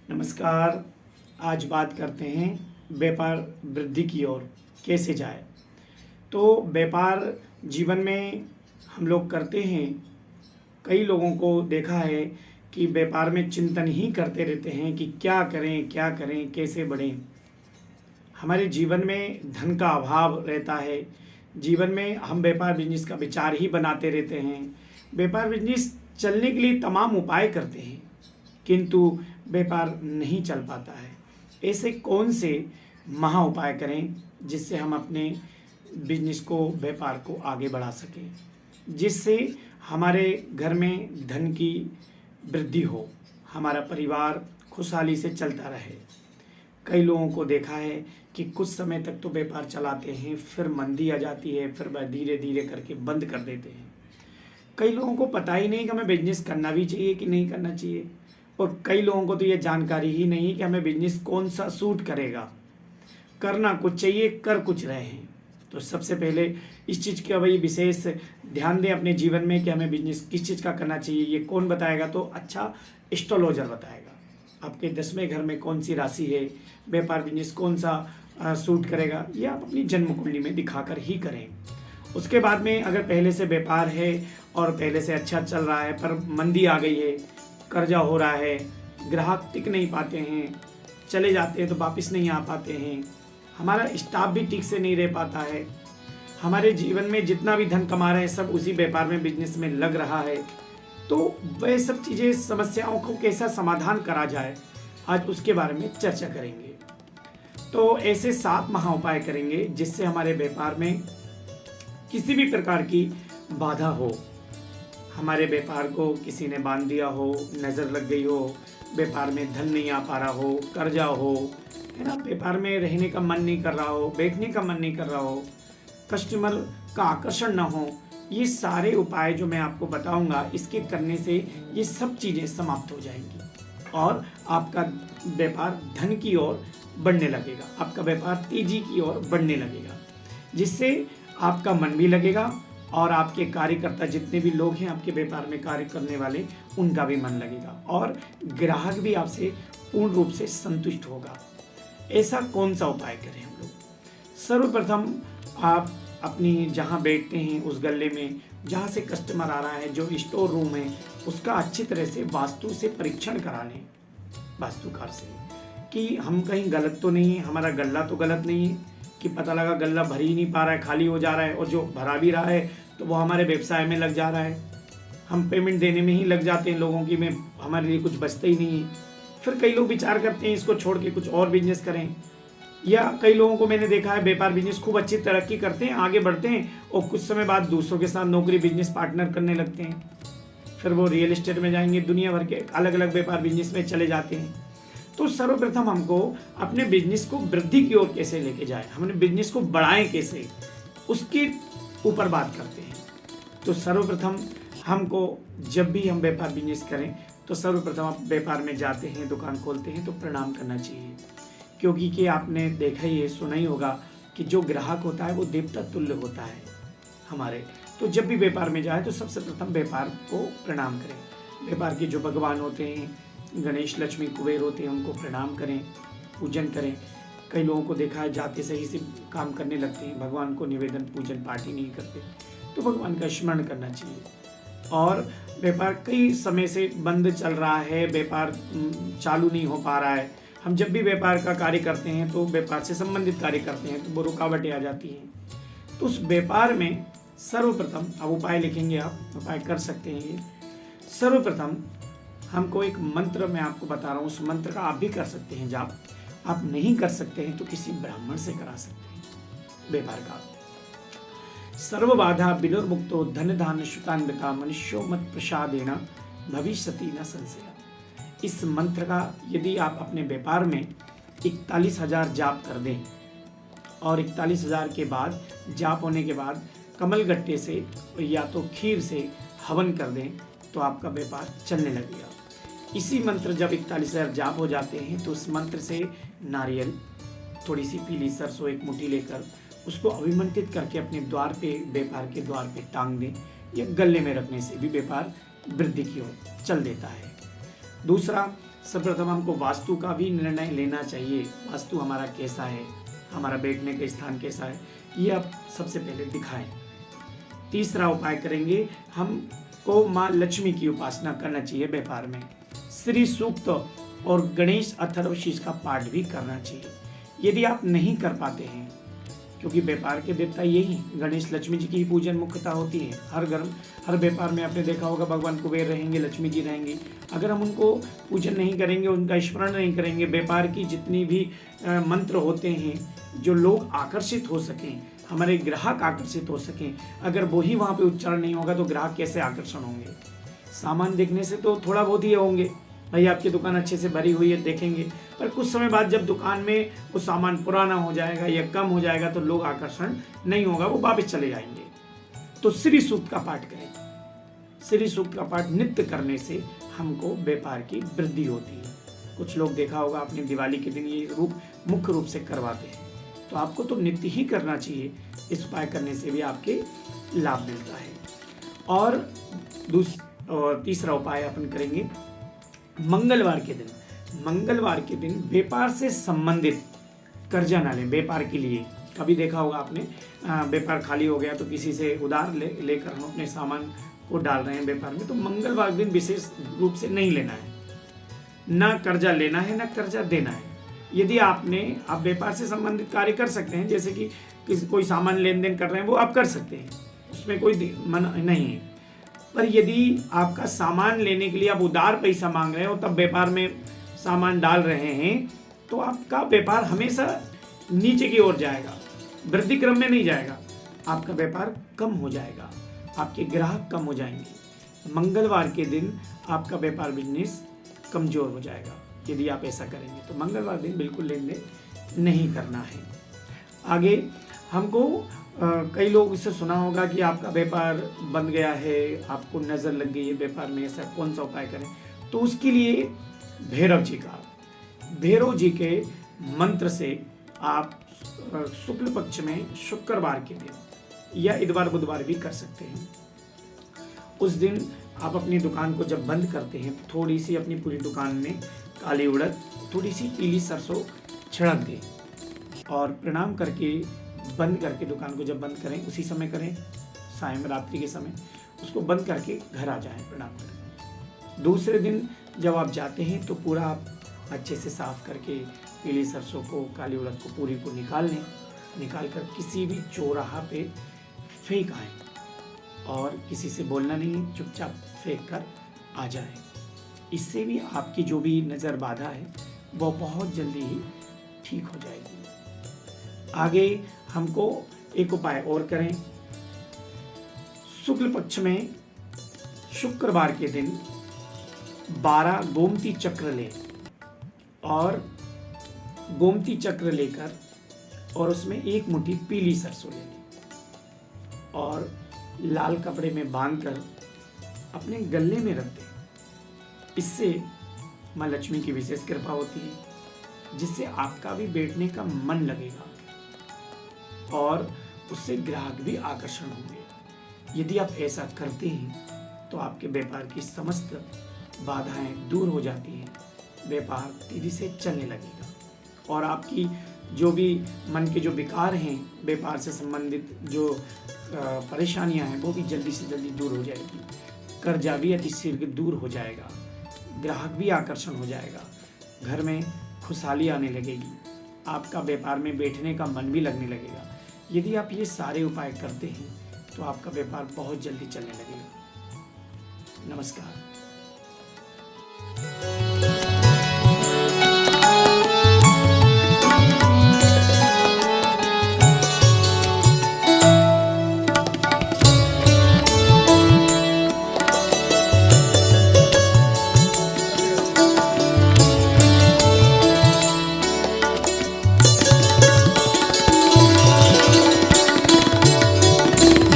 नमस्कार। आज बात करते हैं व्यापार वृद्धि की ओर कैसे जाए। तो व्यापार जीवन में हम लोग करते हैं। कई लोगों को देखा है कि व्यापार में चिंतन ही करते रहते हैं कि क्या करें कैसे बढ़ें। हमारे जीवन में धन का अभाव रहता है। जीवन में हम व्यापार बिजनेस का विचार ही बनाते रहते हैं। व्यापार बिजनेस चलने के लिए तमाम उपाय करते हैं, किंतु व्यापार नहीं चल पाता है। ऐसे कौन से महा उपाय करें जिससे हम अपने बिजनेस को, व्यापार को आगे बढ़ा सकें, जिससे हमारे घर में धन की वृद्धि हो, हमारा परिवार खुशहाली से चलता रहे। कई लोगों को देखा है कि कुछ समय तक तो व्यापार चलाते हैं, फिर मंदी आ जाती है, फिर वह धीरे धीरे करके बंद कर देते हैं। कई लोगों को पता ही नहीं कि हमें बिजनेस करना भी चाहिए कि नहीं करना चाहिए, और कई लोगों को तो ये जानकारी ही नहीं कि हमें बिजनेस कौन सा सूट करेगा। करना कुछ चाहिए, कर कुछ रहे हैं। तो सबसे पहले इस चीज़ का भाई विशेष ध्यान दें अपने जीवन में कि हमें बिजनेस किस चीज़ का करना चाहिए। ये कौन बताएगा? तो अच्छा एस्ट्रोलॉजर बताएगा। आपके 10वें घर में कौन सी राशि है, व्यापार बिजनेस कौन सा सूट करेगा, ये आप अपनी जन्म कुंडली में दिखाकर ही करें। उसके बाद में अगर पहले से व्यापार है और पहले से अच्छा चल रहा है, पर मंदी आ गई है, कर्जा हो रहा है, ग्राहक टिक नहीं पाते हैं, चले जाते हैं तो वापस नहीं आ पाते हैं, हमारा स्टाफ भी ठीक से नहीं रह पाता है, हमारे जीवन में जितना भी धन कमा रहे हैं सब उसी व्यापार में, बिजनेस में लग रहा है, तो वह सब चीज़ें, समस्याओं को कैसा समाधान करा जाए, आज उसके बारे में चर्चा करेंगे। तो ऐसे 7 महा उपाय करेंगे जिससे हमारे व्यापार में किसी भी प्रकार की बाधा हो, हमारे व्यापार को किसी ने बांध दिया हो, नज़र लग गई हो, व्यापार में धन नहीं आ पा रहा हो, कर्जा हो, है ना, व्यापार में रहने का मन नहीं कर रहा हो, बैठने का मन नहीं कर रहा हो, कस्टमर का आकर्षण ना हो, ये सारे उपाय जो मैं आपको बताऊंगा, इसके करने से ये सब चीज़ें समाप्त हो जाएंगी और आपका व्यापार धन की ओर बढ़ने लगेगा, आपका व्यापार तेजी की ओर बढ़ने लगेगा, जिससे आपका मन भी लगेगा और आपके कार्यकर्ता जितने भी लोग हैं आपके व्यापार में कार्य करने वाले, उनका भी मन लगेगा और ग्राहक भी आपसे पूर्ण रूप से संतुष्ट होगा। ऐसा कौन सा उपाय करें हम लोग? सर्वप्रथम आप अपनी जहाँ बैठते हैं उस गल्ले में, जहाँ से कस्टमर आ रहा है, जो स्टोर रूम है, उसका अच्छी तरह से वास्तु से परीक्षण करा लें, वास्तुकार से, कि हम कहीं गलत तो नहीं है, हमारा गल्ला तो गलत नहीं है, कि पता लगा गल्ला भर ही नहीं पा रहा है, खाली हो जा रहा है, और जो भरा भी रहा है तो वो हमारे व्यवसाय में लग जा रहा है, हम पेमेंट देने में ही लग जाते हैं लोगों की, में हमारे लिए कुछ बचता ही नहीं है। फिर कई लोग विचार करते हैं इसको छोड़ के कुछ और बिजनेस करें, या कई लोगों को मैंने देखा है व्यापार बिजनेस खूब अच्छी तरक्की करते हैं, आगे बढ़ते हैं और कुछ समय बाद दूसरों के साथ नौकरी बिजनेस पार्टनर करने लगते हैं, फिर वो रियल एस्टेट में जाएंगे, दुनिया भर के अलग अलग व्यापार बिजनेस में चले जाते हैं। तो सर्वप्रथम हमको अपने बिजनेस को वृद्धि की ओर कैसे लेके जाए, हमने बिजनेस को बढ़ाएं कैसे, उसके ऊपर बात करते हैं। तो सर्वप्रथम हमको जब भी हम व्यापार बिजनेस करें तो सर्वप्रथम आप व्यापार में जाते हैं, दुकान खोलते हैं तो प्रणाम करना चाहिए, क्योंकि कि आपने देखा ही है, सुना ही होगा कि जो ग्राहक होता है वो देवता तुल्य होता है हमारे। तो जब भी व्यापार में जाए तो सबसे प्रथम व्यापार को प्रणाम करें। व्यापार के जो भगवान होते हैं, गणेश, लक्ष्मी, कुबेर होते हैं, उनको प्रणाम करें, पूजन करें। कई लोगों को देखा है जाते सही से काम करने लगते हैं, भगवान को निवेदन पूजन पाठ ही नहीं करते, तो भगवान का स्मरण करना चाहिए। और व्यापार कई समय से बंद चल रहा है, व्यापार चालू नहीं हो पा रहा है, हम जब भी व्यापार का कार्य करते हैं तो व्यापार से संबंधित कार्य करते हैं तो वो रुकावटें आ जाती हैं। तो उस व्यापार में सर्वप्रथम, अब उपाय लिखेंगे आप, उपाय कर सकते हैं ये। सर्वप्रथम हमको एक मंत्र मैं आपको बता रहा हूँ, उस मंत्र का आप भी कर सकते हैं जाप। आप नहीं कर सकते हैं तो किसी ब्राह्मण से करा सकते हैं व्यापार का। सर्व बाधा विनुर्मुक्तो धन धान्य श्रुतान्विता मनुष्यो मत प्रसादेन भविष्यति न संशय। इस मंत्र का यदि आप अपने व्यापार में 41,000 जाप कर दें और 41,000 के बाद जाप होने के बाद कमल गट्टे से या तो खीर से हवन कर दें तो आपका व्यापार चलने लगेगा। इसी मंत्र जब 41,000 जाप हो जाते हैं तो उस मंत्र से नारियल, थोड़ी सी पीली सरसों एक मुट्ठी लेकर उसको अभिमंत्रित करके अपने द्वार पे, व्यापार के द्वार पे टांग दें, या गले में रखने से भी व्यापार वृद्धि की ओर चल देता है। दूसरा, सर्वप्रथम हमको वास्तु का भी निर्णय लेना चाहिए। वास्तु हमारा कैसा है, हमारा बैठने का स्थान कैसा है, ये आप सबसे पहले दिखाएं। तीसरा उपाय करेंगे, हमको माँ लक्ष्मी की उपासना करना चाहिए। व्यापार में श्री सूक्त और गणेश अथर्वशीष का पाठ भी करना चाहिए। यदि आप नहीं कर पाते हैं, क्योंकि व्यापार के देवता यही गणेश लक्ष्मी जी की पूजन मुख्यतः होती है। हर घर हर व्यापार में आपने देखा होगा भगवान कुबेर रहेंगे, लक्ष्मी जी रहेंगी। अगर हम उनको पूजन नहीं करेंगे, उनका स्मरण नहीं करेंगे, व्यापार की जितनी भी मंत्र होते हैं जो लोग आकर्षित हो सकें, हमारे ग्राहक आकर्षित हो सकें, अगर वही वहाँ पे उच्चारण नहीं होगा तो ग्राहक कैसे आकर्षण होंगे। सामान देखने से तो थोड़ा बहुत ही होंगे, भाई आपकी दुकान अच्छे से भरी हुई है देखेंगे, पर कुछ समय बाद जब दुकान में वो सामान पुराना हो जाएगा या कम हो जाएगा तो लोग आकर्षण नहीं होगा, वो वापस चले जाएंगे। तो श्री सूक्त का पाठ करें। श्री सूक्त का पाठ नित्य करने से हमको व्यापार की वृद्धि होती है। कुछ लोग देखा होगा आपने दिवाली के दिन ये मुख्य रूप से करवाते हैं, तो आपको तो नित्य ही करना चाहिए। इस उपाय करने से भी आपके लाभ मिलता है। और तीसरा उपाय अपन करेंगे मंगलवार के दिन। मंगलवार के दिन व्यापार से संबंधित कर्जा ना लें। व्यापार के लिए कभी देखा होगा आपने, व्यापार खाली हो गया तो किसी से उधार लेकर हम अपने सामान को डाल रहे हैं व्यापार में, तो मंगलवार दिन विशेष रूप से नहीं लेना है। ना कर्जा लेना है, ना कर्जा देना है। यदि आप व्यापार से संबंधित कार्य कर सकते हैं, जैसे कि कोई सामान लेन देन कर रहे हैं, वो आप कर सकते हैं, उसमें कोई मना नहीं है। पर यदि आपका सामान लेने के लिए आप उधार पैसा मांग रहे हो, तब व्यापार में सामान डाल रहे हैं, तो आपका व्यापार हमेशा नीचे की ओर जाएगा, वृद्धि क्रम में नहीं जाएगा। आपका व्यापार कम हो जाएगा, आपके ग्राहक कम हो जाएंगे। मंगलवार के दिन आपका व्यापार बिजनेस कमजोर हो जाएगा। यदि आप ऐसा करेंगे तो मंगलवार दिन बिल्कुल लेन देन नहीं करना है। आगे हमको कई लोग इससे सुना होगा कि आपका व्यापार बंद गया है, आपको नज़र लग गई है व्यापार में, ऐसा कौन सा उपाय करें। तो उसके लिए भैरव जी के मंत्र से आप शुक्ल पक्ष में शुक्रवार के दिन या इतवार बुधवार भी कर सकते हैं। उस दिन आप अपनी दुकान को जब बंद करते हैं तो थोड़ी सी अपनी पूरी दुकान में काली उड़द, थोड़ी सी पीली सरसों छिड़क दें और प्रणाम करके बंद करके दुकान को जब बंद करें उसी समय करें, सायं रात्रि के समय उसको बंद करके घर आ जाएं प्रणाम करें। दूसरे दिन जब आप जाते हैं तो पूरा आप अच्छे से साफ करके पीली सरसों को, काली उड़द को पूरी को निकाल कर किसी भी चौराहा पे फेंक आएँ और किसी से बोलना नहीं, चुपचाप फेंक कर आ जाए। इससे भी आपकी जो भी नज़र बाधा है वो बहुत जल्दी ही ठीक हो जाएगी। आगे हमको एक उपाय और करें। शुक्ल पक्ष में शुक्रवार के दिन 12 गोमती चक्र लें और गोमती चक्र लेकर और उसमें एक मुट्ठी पीली सरसों ले लें और लाल कपड़े में बांधकर अपने गले में रख दें। इससे माँ लक्ष्मी की विशेष कृपा होती है, जिससे आपका भी बैठने का मन लगेगा और उससे ग्राहक भी आकर्षण होंगे। यदि आप ऐसा करते हैं तो आपके व्यापार की समस्त बाधाएं दूर हो जाती हैं, व्यापार तेजी से चलने लगेगा और आपकी जो भी मन के जो विकार हैं, व्यापार से संबंधित जो परेशानियां हैं, वो भी जल्दी से जल्दी दूर हो जाएगी। कर्जा भी अतिशीघ्र दूर हो जाएगा, ग्राहक भी आकर्षण हो जाएगा, घर में खुशहाली आने लगेगी, आपका व्यापार में बैठने का मन भी लगने लगेगा। यदि आप ये सारे उपाय करते हैं तो आपका व्यापार बहुत जल्दी चलने लगेगा। नमस्कार।